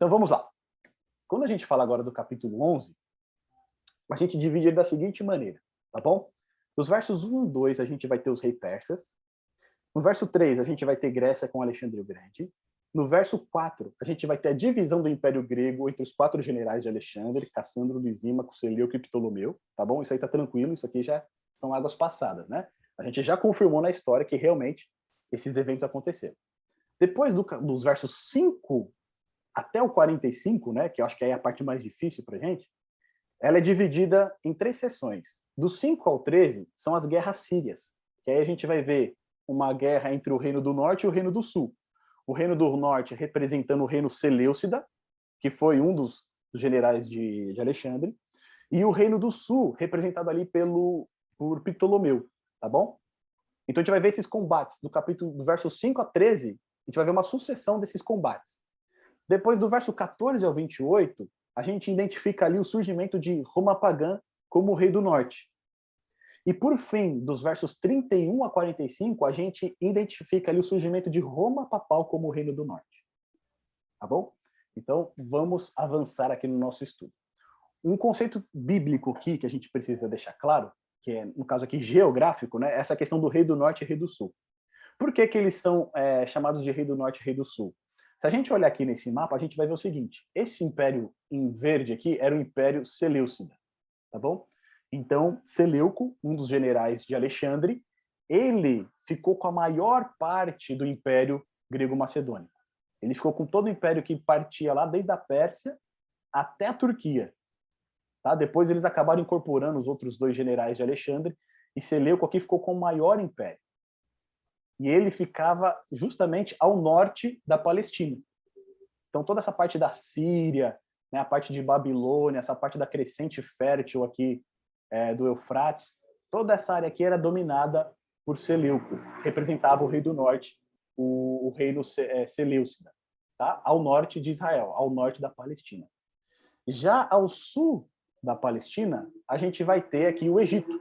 Então vamos lá. Quando a gente fala agora do capítulo 11, a gente divide ele da seguinte maneira, tá bom? Dos versos 1 e 2 a gente vai ter os reis persas. No verso 3 a gente vai ter Grécia com Alexandre o Grande. No verso 4 a gente vai ter a divisão do Império Grego entre os 4 generais de Alexandre, Cassandro, Lisímaco, Seleuco e Ptolomeu, tá bom? Isso aí tá tranquilo, isso aqui já são águas passadas, né? A gente já confirmou na história que realmente esses eventos aconteceram. Depois dos versos 5 até o 45, né, que eu acho que aí é a parte mais difícil pra gente, ela é dividida em 3 seções. Do 5 ao 13 são as guerras sírias, que aí a gente vai ver uma guerra entre o Reino do Norte e o Reino do Sul. O Reino do Norte representando o Reino Seleucida, que foi um dos generais de Alexandre, e o Reino do Sul representado ali por Ptolomeu, tá bom? Então a gente vai ver esses combates do verso 5 a 13, a gente vai ver uma sucessão desses combates. Depois do verso 14 ao 28, a gente identifica ali o surgimento de Roma pagã como o rei do norte. E por fim, dos versos 31 a 45, a gente identifica ali o surgimento de Roma papal como o reino do norte. Tá bom? Então, vamos avançar aqui no nosso estudo. Um conceito bíblico aqui que a gente precisa deixar claro, que é, no caso aqui, geográfico, né? Essa questão do rei do norte e rei do sul. Por que eles são chamados de rei do norte e rei do sul? Se a gente olhar aqui nesse mapa, a gente vai ver o seguinte: esse império em verde aqui era o Império Seleucida, tá bom? Então, Seleuco, um dos generais de Alexandre, ele ficou com a maior parte do Império Grego-Macedônico. Ele ficou com todo o império que partia lá desde a Pérsia até a Turquia. Tá? Depois eles acabaram incorporando os outros 2 generais de Alexandre, e Seleuco aqui ficou com o maior império. E ele ficava justamente ao norte da Palestina. Então, toda essa parte da Síria, né, a parte de Babilônia, essa parte da crescente fértil aqui do Eufrates, toda essa área aqui era dominada por Seleuco, representava o rei do norte, o reino Seleucida, tá? Ao norte de Israel, ao norte da Palestina. Já ao sul da Palestina, a gente vai ter aqui o Egito,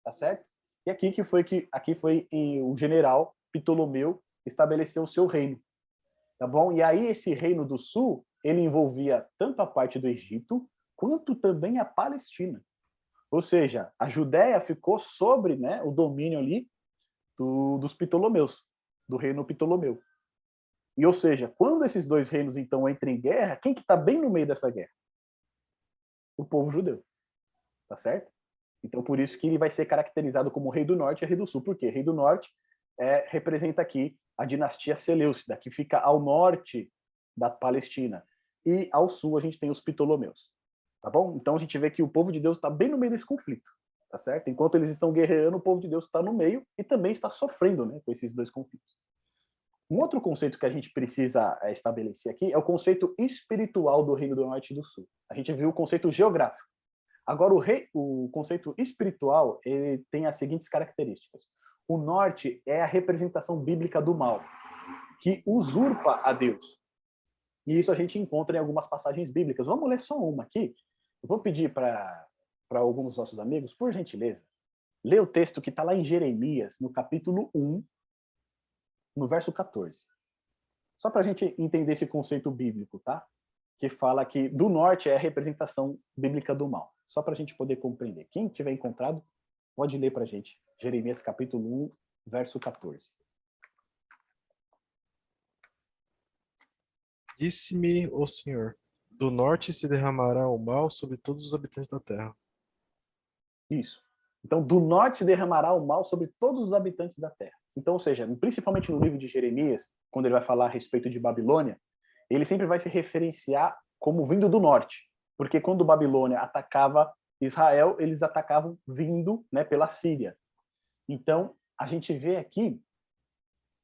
tá certo? E aqui foi o general Ptolomeu estabeleceu o seu reino, tá bom? E aí esse reino do sul, ele envolvia tanto a parte do Egito, quanto também a Palestina. Ou seja, a Judéia ficou sobre, né, o domínio ali dos Ptolomeus, do reino Ptolomeu. E, ou seja, quando esses 2 reinos, então, entram em guerra, quem que está bem no meio dessa guerra? O povo judeu, tá certo? Então, por isso que ele vai ser caracterizado como rei do norte e rei do sul. Por quê? Rei do norte representa aqui a dinastia Seleucida, que fica ao norte da Palestina. E ao sul a gente tem os Ptolomeus. Tá bom? Então a gente vê que o povo de Deus está bem no meio desse conflito. Tá certo? Enquanto eles estão guerreando, o povo de Deus está no meio e também está sofrendo, né, com esses 2 conflitos. Um outro conceito que a gente precisa estabelecer aqui é o conceito espiritual do Reino do Norte e do Sul. A gente viu o conceito geográfico. Agora, o conceito espiritual, ele tem as seguintes características. O norte é a representação bíblica do mal, que usurpa a Deus. E isso a gente encontra em algumas passagens bíblicas. Vamos ler só uma aqui. Eu vou pedir para alguns dos nossos amigos, por gentileza, ler o texto que está lá em Jeremias, no capítulo 1, no verso 14. Só para a gente entender esse conceito bíblico, tá? Que fala que do norte é a representação bíblica do mal. Só para a gente poder compreender. Quem tiver encontrado, pode ler para a gente. Jeremias capítulo 1, verso 14. Disse-me o Senhor: do norte se derramará o mal sobre todos os habitantes da terra. Isso. Então, do norte se derramará o mal sobre todos os habitantes da terra. Então, ou seja, principalmente no livro de Jeremias, quando ele vai falar a respeito de Babilônia, ele sempre vai se referenciar como vindo do norte. Porque quando Babilônia atacava Israel, eles atacavam vindo, né, pela Síria. Então, a gente vê aqui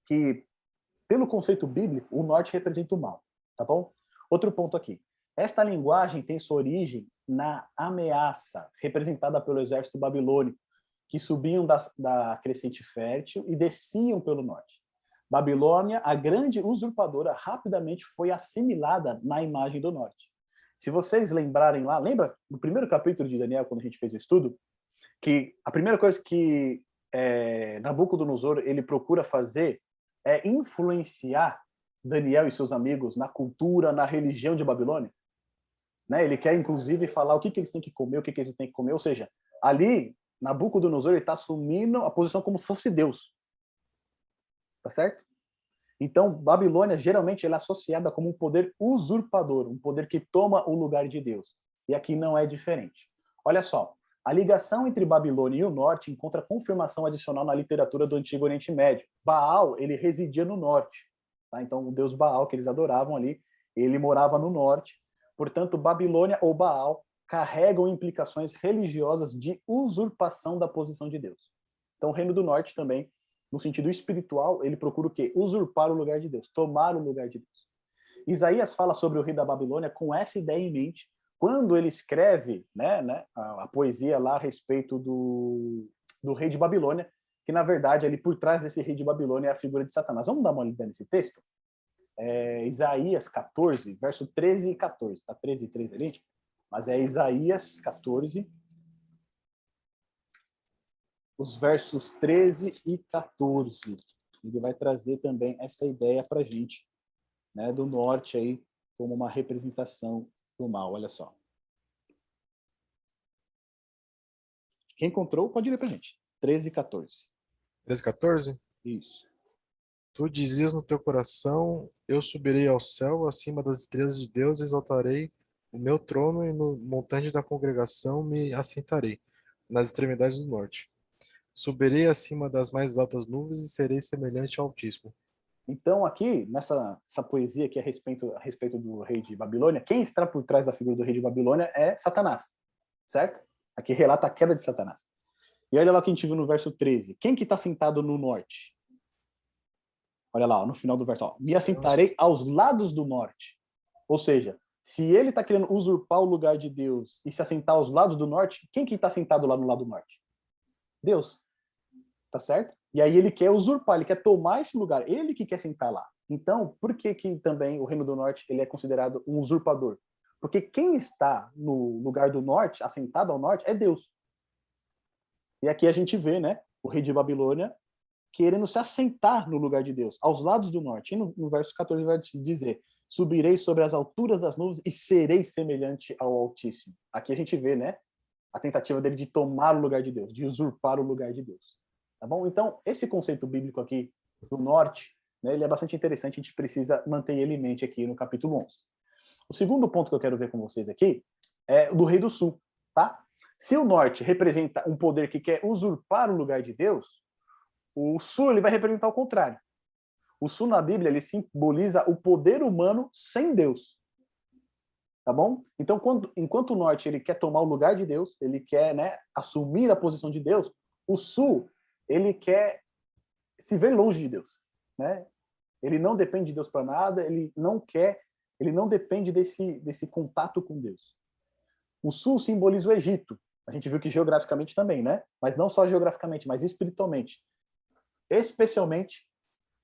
que, pelo conceito bíblico, o norte representa o mal, tá bom? Outro ponto aqui. Esta linguagem tem sua origem na ameaça representada pelo exército babilônico, que subiam da crescente fértil e desciam pelo norte. Babilônia, a grande usurpadora, rapidamente foi assimilada na imagem do norte. Se vocês lembrarem lá, lembra no primeiro capítulo de Daniel, quando a gente fez o estudo, que a primeira coisa que Nabucodonosor ele procura fazer é influenciar Daniel e seus amigos na cultura, na religião de Babilônia? Né? Ele quer, inclusive, falar o que eles têm que comer, o que eles têm que comer. Ou seja, ali, Nabucodonosor está assumindo a posição como se fosse Deus. Tá certo? Então, Babilônia, geralmente, ela é associada como um poder usurpador, um poder que toma o lugar de Deus. E aqui não é diferente. Olha só, a ligação entre Babilônia e o norte encontra confirmação adicional na literatura do Antigo Oriente Médio. Baal, ele residia no norte. Tá? Então, o deus Baal, que eles adoravam ali, ele morava no norte. Portanto, Babilônia ou Baal carregam implicações religiosas de usurpação da posição de Deus. Então, o Reino do Norte também, no sentido espiritual, ele procura o quê? Usurpar o lugar de Deus, tomar o lugar de Deus. Isaías fala sobre o rei da Babilônia com essa ideia em mente, quando ele escreve a poesia lá a respeito do rei de Babilônia, que na verdade ali por trás desse rei de Babilônia é a figura de Satanás. Vamos dar uma olhada nesse texto? Isaías 14, verso 13 e 14. Está 13 e 13 ali? Mas é Isaías 14, os versos 13 e 14. Ele vai trazer também essa ideia para a gente, né, do norte aí, como uma representação do mal. Olha só. Quem encontrou, pode ler para a gente. 13 e 14. 13, 14? Isso. Tu dizias no teu coração, eu subirei ao céu, acima das estrelas de Deus, exaltarei o meu trono e no montante da congregação me assentarei, nas extremidades do norte. Subirei acima das mais altas nuvens e serei semelhante ao Altíssimo. Então, aqui, nessa poesia aqui a respeito do rei de Babilônia, quem está por trás da figura do rei de Babilônia é Satanás, certo? Aqui relata a queda de Satanás. E olha lá o que a gente viu no verso 13. Quem que está sentado no norte? Olha lá, no final do verso. Ó, me assentarei aos lados do norte. Ou seja, se ele está querendo usurpar o lugar de Deus e se assentar aos lados do norte, quem que está sentado lá no lado norte? Deus. Tá certo? E aí ele quer usurpar, ele quer tomar esse lugar, ele que quer sentar lá. Então, por que também o Reino do Norte ele é considerado um usurpador? Porque quem está no lugar do norte, assentado ao norte, é Deus. E aqui a gente vê, né, o rei de Babilônia querendo se assentar no lugar de Deus, aos lados do norte. E no verso 14 vai dizer, subirei sobre as alturas das nuvens e serei semelhante ao Altíssimo. Aqui a gente vê, né, a tentativa dele de tomar o lugar de Deus, de usurpar o lugar de Deus. Tá bom? Então, esse conceito bíblico aqui do norte, né, ele é bastante interessante, a gente precisa manter ele em mente aqui no capítulo 11. O segundo ponto que eu quero ver com vocês aqui é do rei do sul, tá? Se o norte representa um poder que quer usurpar o lugar de Deus, o sul ele vai representar o contrário. O sul na Bíblia ele simboliza o poder humano sem Deus. Tá bom? Então, enquanto o norte ele quer tomar o lugar de Deus, ele quer, né, assumir a posição de Deus, o sul ele quer se ver longe de Deus, né? Ele não depende de Deus para nada, ele não depende desse contato com Deus. O sul simboliza o Egito. A gente viu que geograficamente também, né? Mas não só geograficamente, mas espiritualmente. Especialmente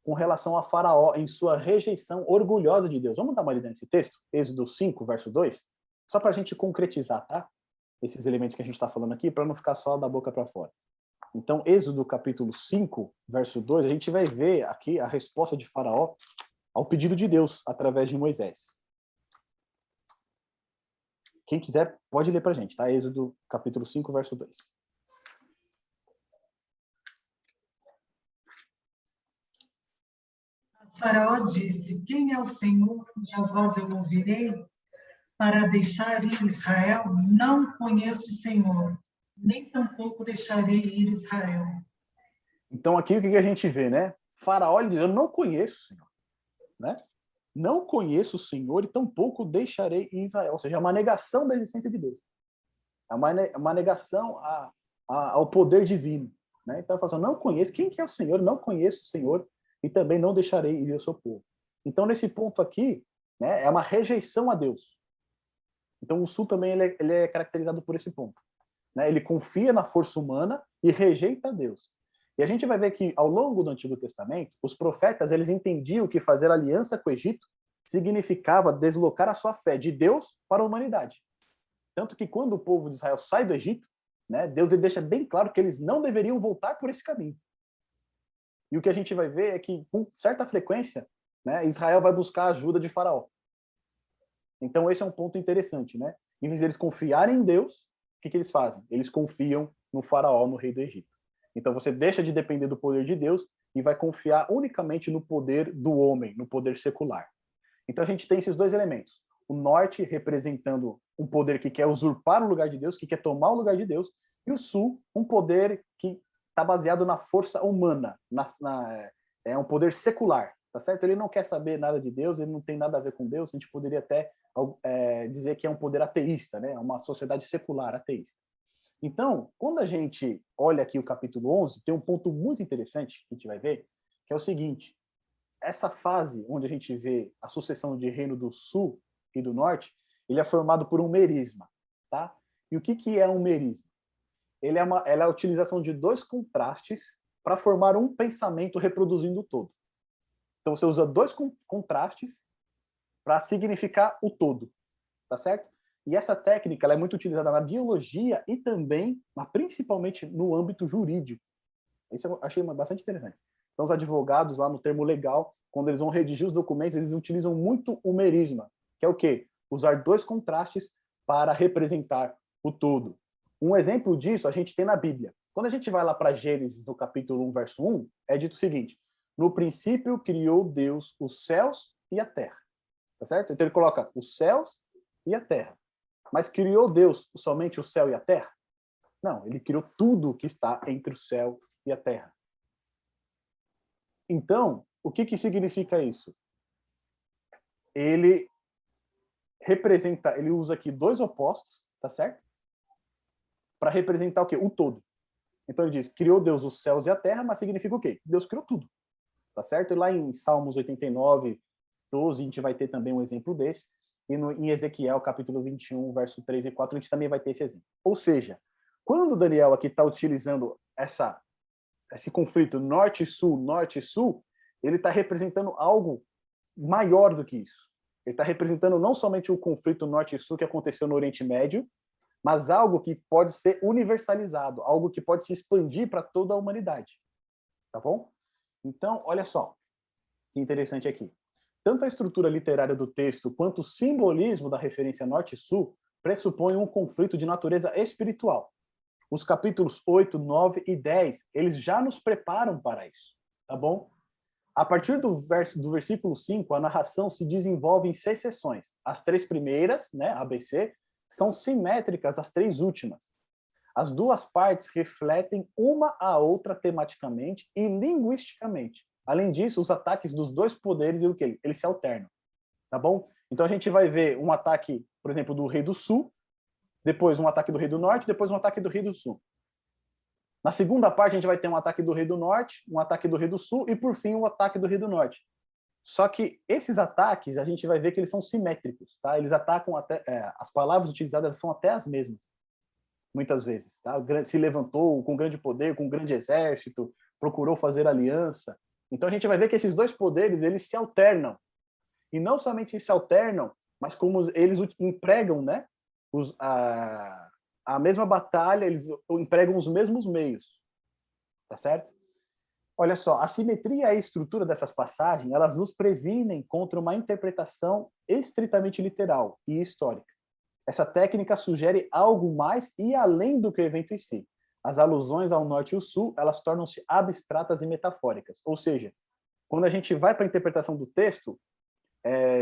com relação a Faraó em sua rejeição orgulhosa de Deus. Vamos dar uma olhada nesse texto? Êxodo 5, verso 2? Só para a gente concretizar, tá? Esses elementos que a gente está falando aqui, para não ficar só da boca para fora. Então, Êxodo capítulo 5, verso 2, a gente vai ver aqui a resposta de Faraó ao pedido de Deus através de Moisés. Quem quiser, pode ler para a gente, tá? Êxodo capítulo 5, verso 2. Faraó disse, quem é o Senhor e a voz eu ouvirei? Para deixar ir Israel, não conheço o Senhor, nem tampouco deixarei ir Israel. Então aqui o que a gente vê, né? Faraó ele diz, eu não conheço o Senhor, né? Não conheço o Senhor e tampouco deixarei ir Israel. Ou seja, é uma negação da existência de Deus. É uma negação ao poder divino, né? Então ele fala assim, não conheço, quem que é o Senhor? Não conheço o Senhor e também não deixarei ir o seu povo. Então nesse ponto aqui, né, é uma rejeição a Deus. Então o sul também ele é caracterizado por esse ponto. Né? Ele confia na força humana e rejeita a Deus. E a gente vai ver que, ao longo do Antigo Testamento, os profetas eles entendiam que fazer aliança com o Egito significava deslocar a sua fé de Deus para a humanidade. Tanto que, quando o povo de Israel sai do Egito, né, Deus ele deixa bem claro que eles não deveriam voltar por esse caminho. E o que a gente vai ver é que, com certa frequência, né? Israel vai buscar a ajuda de Faraó. Então, esse é um ponto interessante, né? Em vez de eles confiarem em Deus, o que eles fazem? Eles confiam no Faraó, no rei do Egito. Então, você deixa de depender do poder de Deus e vai confiar unicamente no poder do homem, no poder secular. Então, a gente tem esses dois elementos. O norte representando um poder que quer usurpar o lugar de Deus, que quer tomar o lugar de Deus, e o sul, um poder que está baseado na força humana, é um poder secular, tá certo? Ele não quer saber nada de Deus, ele não tem nada a ver com Deus, a gente poderia até dizer que é um poder ateísta, né? Uma sociedade secular ateísta. Então, quando a gente olha aqui o capítulo 11, tem um ponto muito interessante que a gente vai ver, que é o seguinte: essa fase onde a gente vê a sucessão de reino do sul e do norte, ele é formado por um merisma, tá? E o que é um merisma? Ele é a utilização de dois contrastes para formar um pensamento reproduzindo o todo. Então, você usa dois contrastes para significar o todo, tá certo? E essa técnica ela é muito utilizada na biologia e também, mas principalmente no âmbito jurídico. Isso eu achei bastante interessante. Então, os advogados, lá no termo legal, quando eles vão redigir os documentos, eles utilizam muito o merisma, que é o quê? Usar dois contrastes para representar o todo. Um exemplo disso a gente tem na Bíblia. Quando a gente vai lá para Gênesis, no capítulo 1, verso 1, é dito o seguinte: no princípio criou Deus os céus e a terra. Tá certo? Então ele coloca os céus e a terra. Mas criou Deus somente o céu e a terra? Não, ele criou tudo que está entre o céu e a terra. Então, o que significa isso? Ele representa, ele usa aqui dois opostos, tá certo? Para representar o quê? O todo. Então ele diz, criou Deus os céus e a terra, mas significa o quê? Deus criou tudo, tá certo? E lá em Salmos 89, 12, a gente vai ter também um exemplo desse. E em Ezequiel, capítulo 21, verso 3 e 4, a gente também vai ter esse exemplo. Ou seja, quando Daniel aqui está utilizando esse conflito norte-sul, ele está representando algo maior do que isso. Ele está representando não somente o conflito norte e sul que aconteceu no Oriente Médio, mas algo que pode ser universalizado, algo que pode se expandir para toda a humanidade. Tá bom? Então, olha só, que interessante aqui. Tanto a estrutura literária do texto quanto o simbolismo da referência norte e sul pressupõem um conflito de natureza espiritual. Os capítulos 8, 9 e 10, eles já nos preparam para isso, tá bom? A partir do versículo 5, a narração se desenvolve em 6 seções. As 3 primeiras, né, ABC, são simétricas às 3 últimas. As 2 partes refletem uma a outra tematicamente e linguisticamente. Além disso, os ataques dos 2 poderes, eles se alternam, tá bom? Então a gente vai ver um ataque, por exemplo, do rei do sul, depois um ataque do rei do norte, depois um ataque do rei do sul. Na segunda parte, a gente vai ter um ataque do rei do norte, um ataque do rei do sul e, por fim, um ataque do rei do norte. Só que esses ataques, a gente vai ver que eles são simétricos, tá? Eles atacam até... as palavras utilizadas são até as mesmas, muitas vezes, tá? Se levantou com grande poder, com grande exército, procurou fazer aliança. Então, a gente vai ver que esses 2 poderes, eles se alternam. E não somente se alternam, mas como eles empregam, né? A mesma batalha, eles empregam os mesmos meios, tá certo? Olha só, a simetria e a estrutura dessas passagens, elas nos previnem contra uma interpretação estritamente literal e histórica. Essa técnica sugere algo mais e além do que o evento em si. As alusões ao norte e ao sul, elas tornam-se abstratas e metafóricas. Ou seja, quando a gente vai para a interpretação do texto,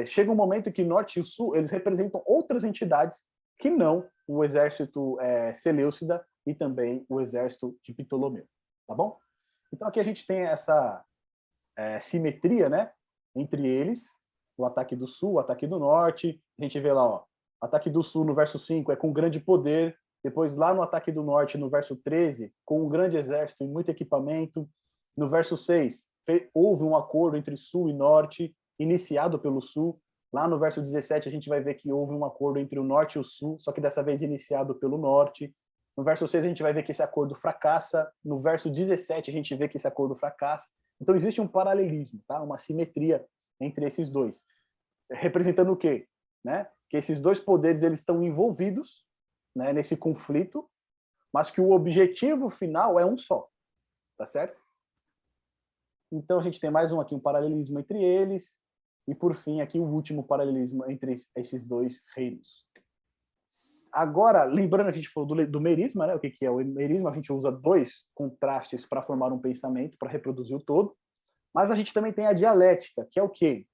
chega um momento em que norte e sul, eles representam outras entidades que não o exército Seleucida e também o exército de Ptolomeu, tá bom? Então aqui a gente tem essa simetria, né, entre eles, o ataque do sul, o ataque do norte. A gente vê lá, ó, ataque do sul no verso 5 é com grande poder, depois lá no ataque do norte, no verso 13, com um grande exército e muito equipamento. No verso 6, houve um acordo entre sul e norte, iniciado pelo sul. Lá no verso 17, a gente vai ver que houve um acordo entre o norte e o sul, só que dessa vez iniciado pelo norte. No verso 6, a gente vai ver que esse acordo fracassa. No verso 17, a gente vê que esse acordo fracassa. Então, existe um paralelismo, tá? Uma simetria entre esses dois. Representando o quê? Né? Que esses 2 poderes eles estão envolvidos, né, nesse conflito, mas que o objetivo final é um só. Tá certo? Então, a gente tem mais um aqui, um paralelismo entre eles. E, por fim, aqui o último paralelismo entre esses dois reinos. Agora, lembrando que a gente falou do merisma, né? O que é o merisma? A gente usa dois contrastes para formar um pensamento, para reproduzir o todo. Mas a gente também tem a dialética, que é o quê?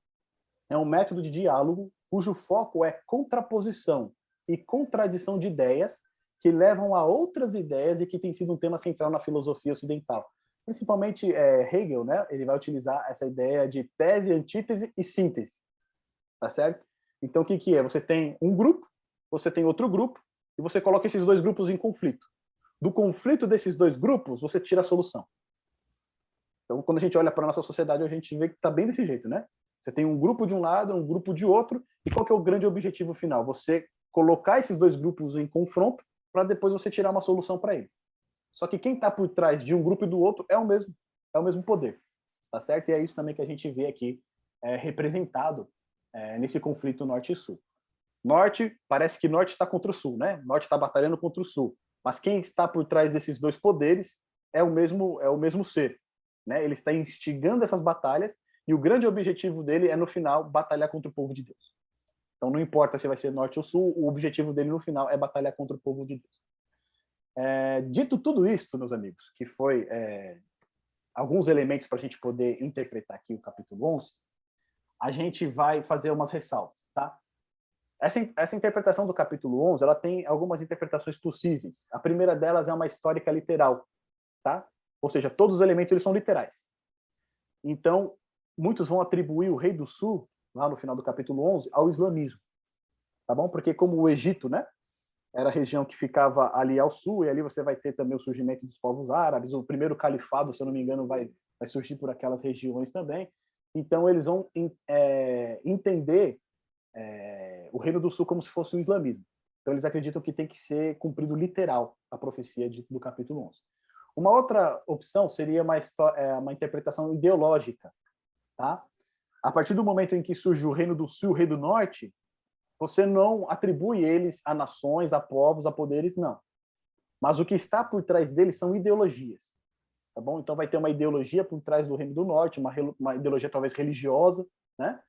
É um método de diálogo cujo foco é contraposição e contradição de ideias que levam a outras ideias e que tem sido um tema central na filosofia ocidental. Principalmente Hegel, né? Ele vai utilizar essa ideia de tese, antítese e síntese, tá certo? Então, o que é? Você tem um grupo, você tem outro grupo, e você coloca esses dois grupos em conflito. Do conflito desses dois grupos, você tira a solução. Então, quando a gente olha para a nossa sociedade, a gente vê que está bem desse jeito, né? Você tem um grupo de um lado, um grupo de outro, e qual que é o grande objetivo final? Você colocar esses dois grupos em confronto para depois você tirar uma solução para eles. Só que quem está por trás de um grupo e do outro é o mesmo poder, tá certo? E é isso também que a gente vê aqui representado nesse conflito norte e sul. Norte, parece que norte está contra o sul, né? Norte está batalhando contra o sul. Mas quem está por trás desses dois poderes é o mesmo ser, né? Ele está instigando essas batalhas e o grande objetivo dele é, no final, batalhar contra o povo de Deus. Então, não importa se vai ser norte ou sul, o objetivo dele, no final, é batalhar contra o povo de Deus. Dito tudo isto, meus amigos, que foi alguns elementos para a gente poder interpretar aqui o capítulo 11, a gente vai fazer umas ressalvas, tá? Essa interpretação do capítulo 11, ela tem algumas interpretações possíveis. A primeira delas é uma histórica literal, tá? Ou seja, todos os elementos eles são literais. Então, muitos vão atribuir o rei do sul, lá no final do capítulo 11, ao islamismo, tá bom? Porque como o Egito, né, era a região que ficava ali ao sul, e ali você vai ter também o surgimento dos povos árabes, o primeiro califado, se eu não me engano, vai surgir por aquelas regiões também. Então, eles vão entender o Reino do Sul como se fosse o islamismo. Então, eles acreditam que tem que ser cumprido literal a profecia do capítulo 11. Uma outra opção seria uma interpretação ideológica, tá? A partir do momento em que surge o Reino do Sul e o Reino do Norte, você não atribui eles a nações, a povos, a poderes, não. Mas o que está por trás deles são ideologias, tá bom? Então vai ter uma ideologia por trás do Reino do Norte, uma ideologia talvez religiosa, né?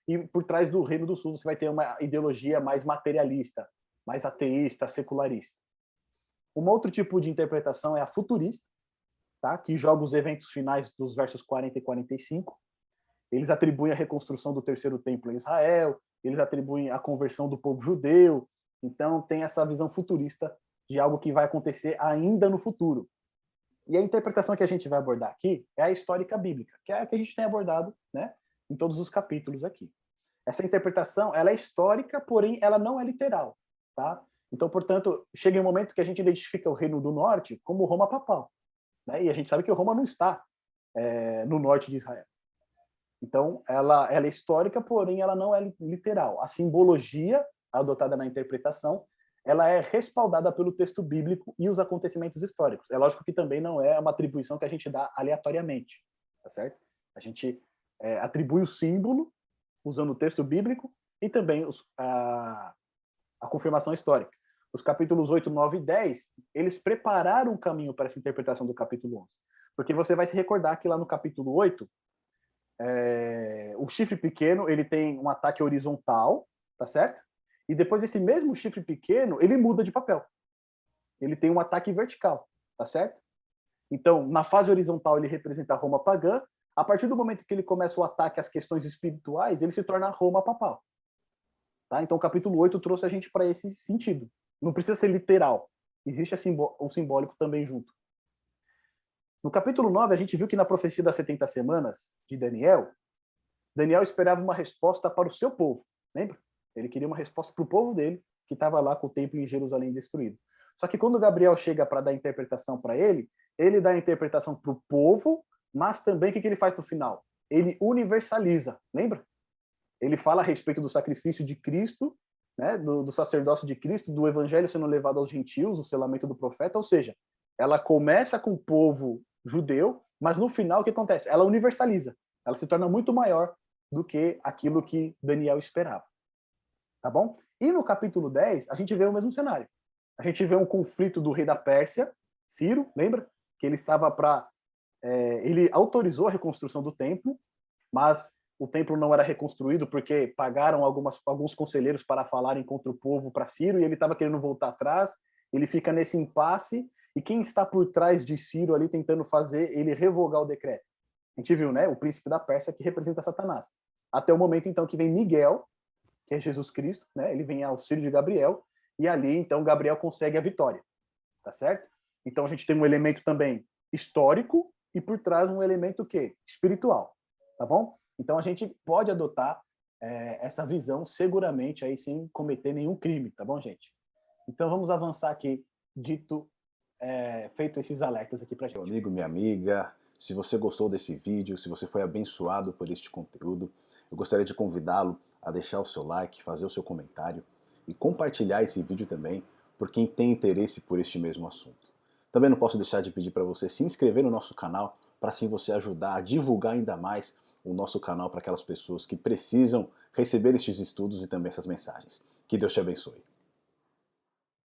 E por trás do Reino do Sul você vai ter uma ideologia mais materialista, mais ateísta, secularista. Um outro tipo de interpretação é a futurista, tá? Que joga os eventos finais dos versos 40 e 45. Eles atribuem a reconstrução do terceiro templo em Israel, eles atribuem a conversão do povo judeu. Então tem essa visão futurista de algo que vai acontecer ainda no futuro. E a interpretação que a gente vai abordar aqui é a histórica bíblica, que é a que a gente tem abordado, né, em todos os capítulos aqui. Essa interpretação, ela é histórica, porém ela não é literal, tá? Então, portanto, chega um momento que a gente identifica o Reino do Norte como Roma papal, né? E a gente sabe que Roma não está no norte de Israel. Então, ela é histórica, porém ela não é literal. A simbologia adotada na interpretação, ela é respaldada pelo texto bíblico e os acontecimentos históricos. É lógico que também não é uma atribuição que a gente dá aleatoriamente, tá certo? A gente atribui o símbolo usando o texto bíblico e também a confirmação histórica. Os capítulos 8, 9 e 10, eles prepararam o caminho para essa interpretação do capítulo 11. Porque você vai se recordar que lá no capítulo 8, o chifre pequeno ele tem um ataque horizontal, tá certo? E depois esse mesmo chifre pequeno, ele muda de papel. Ele tem um ataque vertical, tá certo? Então, na fase horizontal ele representa a Roma pagã. A partir do momento que ele começa o ataque às questões espirituais, ele se torna a Roma papal. Tá? Então, o capítulo 8 trouxe a gente para esse sentido. Não precisa ser literal. Existe um simbólico também junto. No capítulo 9, a gente viu que na profecia das 70 semanas de Daniel, Daniel esperava uma resposta para o seu povo. Lembra? Ele queria uma resposta para o povo dele, que estava lá com o templo em Jerusalém destruído. Só que quando Gabriel chega para dar interpretação para ele dá a interpretação para o povo, mas também o que ele faz no final? Ele universaliza, lembra? Ele fala a respeito do sacrifício de Cristo, né, do sacerdócio de Cristo, do evangelho sendo levado aos gentios, o selamento do profeta, ou seja, ela começa com o povo judeu, mas no final o que acontece? Ela universaliza, ela se torna muito maior do que aquilo que Daniel esperava. Tá bom? E no capítulo 10, a gente vê o mesmo cenário. A gente vê um conflito do rei da Pérsia, Ciro, lembra? Que ele estava ele autorizou a reconstrução do templo, mas o templo não era reconstruído porque pagaram alguns conselheiros para falarem contra o povo para Ciro e ele estava querendo voltar atrás. Ele fica nesse impasse e quem está por trás de Ciro ali tentando fazer ele revogar o decreto? A gente viu, né? O príncipe da Pérsia que representa Satanás. Até o momento então que vem Miguel, que é Jesus Cristo, né? Ele vem ao auxílio de Gabriel e ali então Gabriel consegue a vitória, tá certo? Então a gente tem um elemento também histórico e por trás um elemento o quê? Espiritual, tá bom? Então a gente pode adotar essa visão seguramente aí sem cometer nenhum crime, tá bom, gente? Então vamos avançar aqui, feito esses alertas aqui pra gente. Meu amigo, minha amiga, se você gostou desse vídeo, se você foi abençoado por este conteúdo, eu gostaria de convidá-lo a deixar o seu like, fazer o seu comentário e compartilhar esse vídeo também por quem tem interesse por este mesmo assunto. Também não posso deixar de pedir para você se inscrever no nosso canal, para assim você ajudar a divulgar ainda mais o nosso canal para aquelas pessoas que precisam receber estes estudos e também essas mensagens. Que Deus te abençoe.